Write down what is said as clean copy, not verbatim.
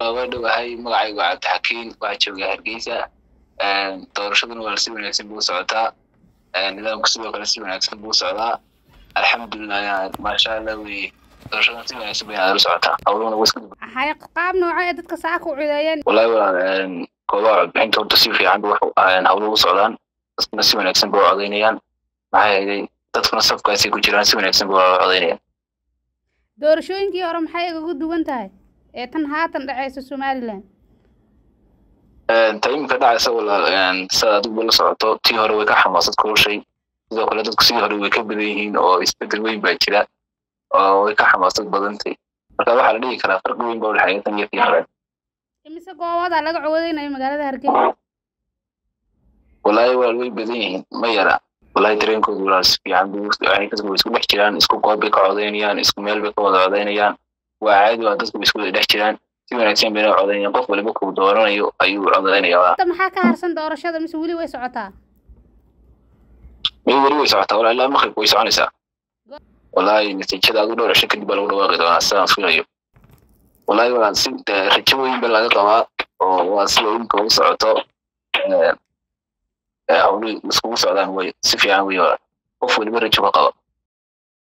gabadhu waxay magacaygu Cabdixakiin waa joogaa Hargeysa doorashaduna waa si wanaagsan buu socotaa nidaamku sidoo kale si wanaagsan buu socdaa alxamdulillah ma sha Allah way doorashada si wanaagsan bay socotaa hawluna waa isku hay qaab nooca dadka saaka u ciideeyeen wallahi waa koobaha bixinta horta si fiican wax hawluhu socdaan dadkuna si wanaagsan buu codeynayaan maxay ahayd dadkuna safkaasi ku jiraan si wanaagsan buu codeynayaan doorashooyinkii hore maxay ugu duwan tahay ee tan haatan dhacaysa Soomaaliland taymka dhacaysa walaal saad ugu la socoto tii hore way ka xamaasad kulshay sidoo kale dadku sidii hore way ka badan yihiin oo isbedel weyn baa jira oo way ka xamaasad badantay marka waxa la dhigi karaa farqi weyn baa u dhaxeeya tan iyo tii hore imise goobada laga codeeyay magaalada Hargeysa wallahi waa way badan yihiin ma yara wallahi dareenkoodu waa si fiican buu ay dadku isku dhex jiraan isku goob bay ka codeynayaan isku meel bay ka wada codeynayaan waa caadi waa dadku isku dhex jiraan si wanaagsan bay codeynayaan qof waliba ku dooranayo ayuu codeynayaa maxaa ka harsan doorashada mise wali way socotaa way socotaa wallahi la maqrib way soconaysaa wallahi natiijada ugu dhowr kadib baa lagu dhawaaqi doonaa saan filayo wallahi waa si rajo weyn baa laga qabaa oo waa si weyn ka socoto hawlu isku socdaan way si fiican way qof waliba rajo ka qaba